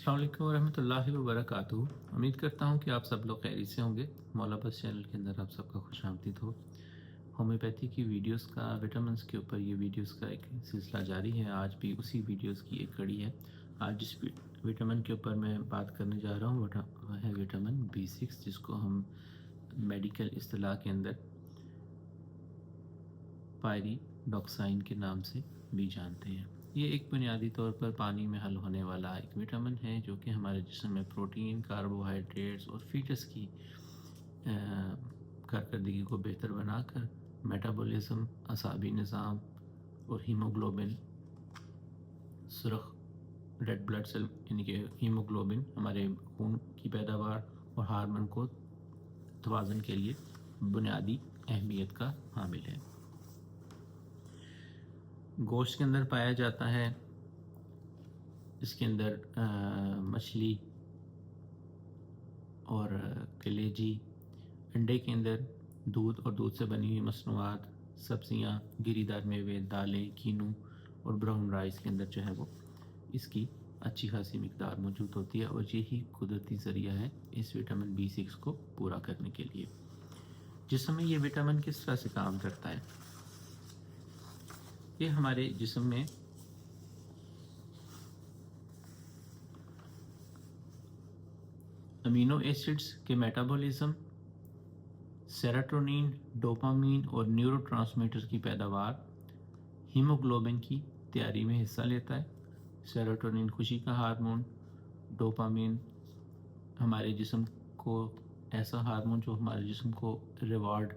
अस्सलाम वालेकुम रहमतुल्लाहि व बरकातुहू। उम्मीद करता हूँ कि आप सब लोग खैरियत से होंगे। मौला बस चैनल के अंदर आप सबका खुशामदीद हो। होम्योपैथी की वीडियोस का विटामिन्स के ऊपर ये वीडियोस का एक सिलसिला जारी है। आज भी उसी वीडियोस की एक कड़ी है। आज जिस विटामिन के ऊपर मैं बात करने जा रहा हूँ वह है विटामिन B6, जिसको हम मेडिकल इस्तिलाह के अंदर पायरिडॉक्साइन के नाम से भी जानते हैं। ये एक बुनियादी तौर पर पानी में हल होने वाला एक विटामिन है जो कि हमारे जिस्म में प्रोटीन, कार्बोहाइड्रेट्स और फीटस की कारकर्दगी को बेहतर बनाकर मेटाबॉलिज्म, असाबी निज़ाम और हीमोग्लोबिन, सुरख रेड ब्लड सेल यानी कि हीमोग्लोबिन, हमारे खून की पैदावार और हार्मोन को तवाज़ुन के लिए बुनियादी अहमियत का हामिल है। गोश्त के अंदर पाया जाता है। इसके अंदर मछली और कलेजी, अंडे के अंदर दूध और दूध से बनी हुई मसनूआत, सब्जियां, गिरीदार मेवे, दालें, कीनू और ब्राउन राइस के अंदर जो है वो इसकी अच्छी खासी मिकदार मौजूद होती है और यही कुदरती ज़रिया है इस विटामिन B6 को पूरा करने के लिए। जिस्म में ये विटामिन किस तरह से काम करता है? ये हमारे जिस्म में अमीनो एसिड्स के मेटाबॉलिज्म, सेरोटोनिन, डोपामीन और न्यूरोट्रांसमीटर की पैदावार, हीमोग्लोबिन की तैयारी में हिस्सा लेता है। सेरोटोनिन खुशी का हार्मोन, डोपामीन हमारे जिस्म को ऐसा हार्मोन जो हमारे जिस्म को रिवार्ड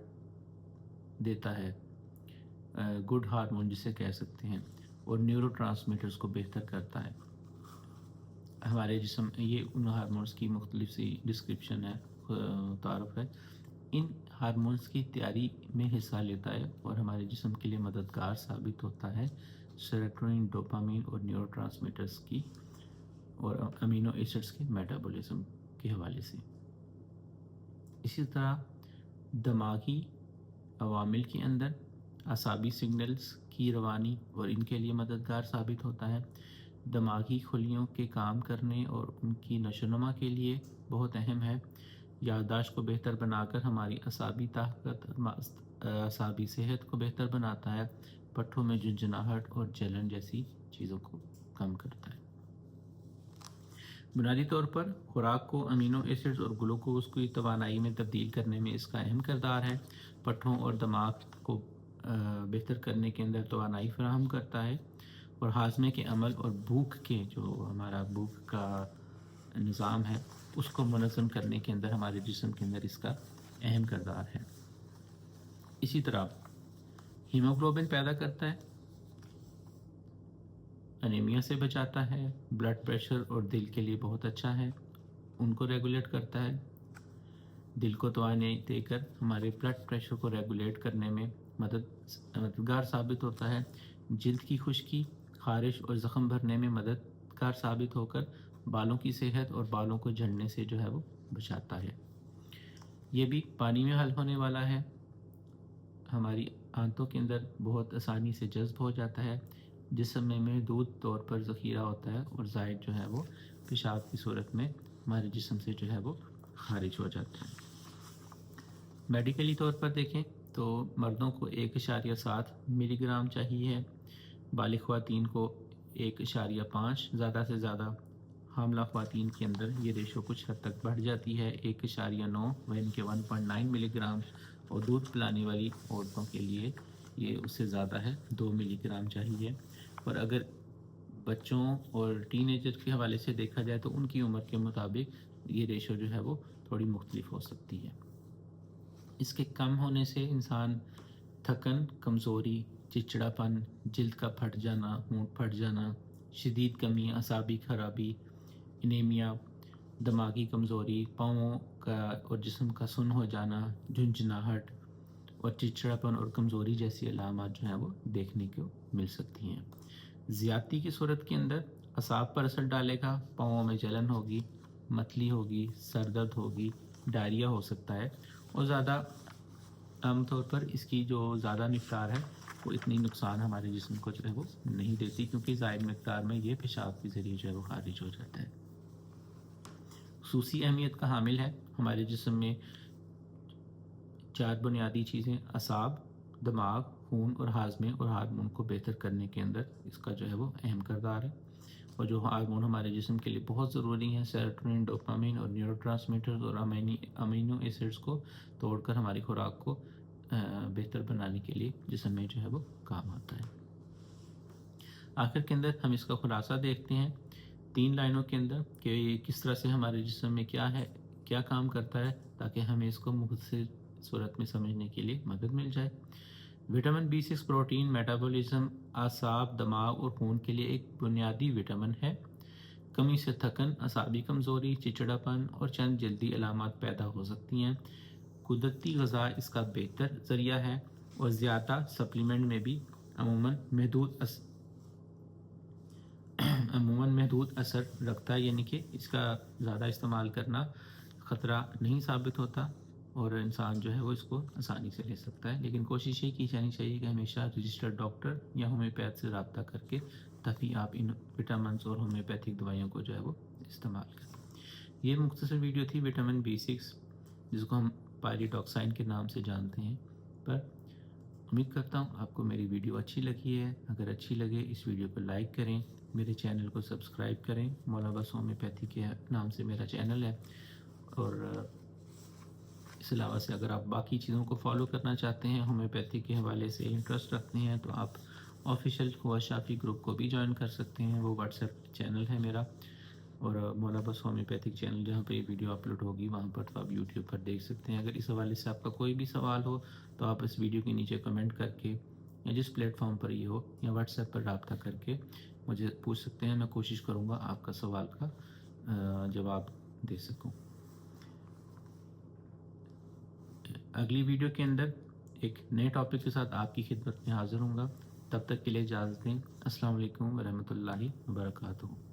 देता है, गुड हार्मोन जिसे कह सकते हैं, और न्यूरोट्रांसमीटर्स को बेहतर करता है। हमारे जिस्म ये उन हार्मोन्स की मुख्तलिफ सी डिस्क्रिप्शन है, तारुफ है। इन हार्मोन्स की तैयारी में हिस्सा लेता है और हमारे जिस्म के लिए मददगार साबित होता है सेरोटोनिन, डोपामीन और न्यूरोट्रांसमीटर्स की और अमीनो एसिड्स के मेटाबॉलिज्म के हवाले से। इसी तरह दिमागी अवामिल के अंदर असाबी सिग्नल्स की रवानी और इनके लिए मददगार साबित होता है। दिमागी खुलियों के काम करने और उनकी नशोनुमा के लिए बहुत अहम है। याददाश्त को बेहतर बनाकर हमारी असाबी ताकत, असाबी सेहत को बेहतर बनाता है। पट्ठों में झुंझुनाहट और जलन जैसी चीज़ों को कम करता है। बुनियादी तौर पर खुराक को अमीनो एसिड्स और ग्लूकोज की तवानाई में तब्दील करने में इसका अहम किरदार है। पट्ठों और दिमाग को बेहतर करने के अंदर तवानाई फराहम करता है और हाजमे के अमल और भूख के जो हमारा भूख का निज़ाम है उसको मुनज़्ज़म करने के अंदर हमारे जिस्म के अंदर इसका अहम किरदार है। इसी तरह हीमोग्लोबिन पैदा करता है, अनीमिया से बचाता है, ब्लड प्रेशर और दिल के लिए बहुत अच्छा है, उनको रेगुलेट करता है। दिल को तवानाई देकर हमारे ब्लड प्रेशर को रेगुलेट करने में मददगार साबित होता है। जल्द की खुश्की, खारिश और ज़ख़म भरने में मददगार साबित होकर बालों की सेहत और बालों को झड़ने से जो है वो बचाता है। ये भी पानी में हल होने वाला है। हमारी आंतों के अंदर बहुत आसानी से जज्ब हो जाता है। जिस्म में महदूद तौर पर ज़ख़ीरा होता है और ज़ायद जो है वो पेशाब की सूरत में हमारे जिस्म से जो है वो खारिज हो जाता है। मेडिकली तौर पर देखें तो मर्दों को 1.7 मिलीग्राम चाहिए, बालिग ख़वातीन को 1.5, ज़्यादा से ज़्यादा हामला ख़वातीन के अंदर ये रेशो कुछ हद तक बढ़ जाती है 1.9 वह के 1.9 मिलीग्राम, और दूध पिलाने वाली औरतों के लिए ये उससे ज़्यादा है, 2 मिलीग्राम चाहिए। और अगर बच्चों और टीनेजर के हवाले से देखा जाए तो उनकी उम्र के मुताबिक ये रेशो जो है वो थोड़ी मुख्तलिफ हो सकती है। इसके कम होने से इंसान थकन, कमज़ोरी, चिड़चिड़ापन, जिल्द का फट जाना, होंठ फट जाना, शदीद कमी, असाबी खराबी, एनीमिया, दिमागी कमज़ोरी, पाँवों का और जिस्म का सुन्न हो जाना, झुंझुनाहट और चिड़चिड़ापन और कमज़ोरी जैसी अलामात जो हैं वो देखने को मिल सकती हैं। ज़्यादती की सूरत के अंदर असाब पर असर डालेगा, पाँवों में जलन होगी, मतली होगी, सर दर्द होगी, डायरिया हो सकता है और ज़्यादा आमतौर पर इसकी जो ज़्यादा मिक़दार है वो इतनी नुकसान हमारे जिस्म को जो है वो नहीं देती, क्योंकि ज़ायद मिक़दार में ये पेशाब के ज़रिए जो है वो खारिज हो जाता है। خصوصی اہمیت کا حامل ہے۔ ہمارے جسم میں 4 بنیادی چیزیں اعصاب، دماغ، خون اور ہاضمے اور ہارمون کو بہتر کرنے کے اندر اس کا جو ہے وہ اہم کردار ہے، اور جو ہارمون ہمارے جسم کے لیے بہت ضروری ہیں، سیروٹونن، ڈوپامین اور نیورو ٹرانسمیٹرز اور امینو ایسڈز کو توڑ کر ہماری خوراک کو بہتر بنانے کے لیے جسم میں جو ہے وہ کام آتا ہے۔ آخر کے اندر ہم اس کا خلاصہ دیکھتے ہیں 3 لائنوں کے اندر کہ کس طرح سے ہمارے جسم میں کیا کام کرتا ہے، تاکہ ہمیں اس کو مختصر صورت میں سمجھنے کے لیے مدد مل جائے۔ وٹامن B6 پروٹین میٹابولزم، اعصاب، دماغ اور خون کے لیے ایک بنیادی وٹامن ہے۔ کمی سے تھکن، اعصابی کمزوری، چچڑاپن اور چند جلدی علامات پیدا ہو سکتی ہیں۔ قدرتی غذا اس کا بہتر ذریعہ ہے، اور زیادہ سپلیمنٹ میں بھی عموماً محدود اثر رکھتا ہے، یعنی کہ اس کا زیادہ استعمال کرنا خطرہ نہیں ثابت ہوتا، اور انسان جو ہے وہ اس کو آسانی سے لے سکتا ہے۔ لیکن کوشش یہ کی جانی چاہیے کہ ہمیشہ رجسٹرڈ ڈاکٹر یا ہومیوپیتھ سے رابطہ کر کے تبھی آپ ان وٹامنس اور ہومیوپیتھک دوائیوں کو جو ہے وہ استعمال کریں۔ یہ مختصر ویڈیو تھی وٹامن B6، جس کو ہم پائریڈاکسائن کے نام سے جانتے ہیں، پر امید کرتا ہوں آپ کو میری ویڈیو اچھی لگی ہے۔ اگر اچھی لگے اس ویڈیو کو لائک کریں، میرے چینل کو سبسکرائب کریں۔ مولا بس ہومیوپیتھی کے نام سے میرا چینل ہے، اور اس علاوہ سے اگر آپ باقی چیزوں کو فالو کرنا چاہتے ہیں، ہومیوپیتھی کے حوالے سے انٹرسٹ رکھتے ہیں، تو آپ آفیشیل خوا شافی گروپ کو بھی جوائن کر سکتے ہیں۔ وہ واٹس ایپ چینل ہے میرا، اور مولا بس ہومیوپیتھک چینل جہاں پہ یہ ویڈیو اپلوڈ ہوگی وہاں پر تو آپ یوٹیوب پر دیکھ سکتے ہیں۔ اگر اس حوالے سے آپ کا کوئی بھی سوال ہو تو آپ اس ویڈیو کے نیچے کمنٹ کر کے، یا جس پلیٹ فارم پر یہ ہو، یا واٹس ایپ پر رابطہ کر کے مجھے پوچھ سکتے ہیں۔ میں کوشش کروں گا آپ کا سوال کا جواب دے سکوں۔ اگلی ویڈیو کے اندر ایک نئے ٹاپک کے ساتھ آپ کی خدمت میں حاضر ہوں گا۔ تب تک کے لیے اجازت دیں۔ السلام علیکم ورحمۃ اللہ وبرکاتہ۔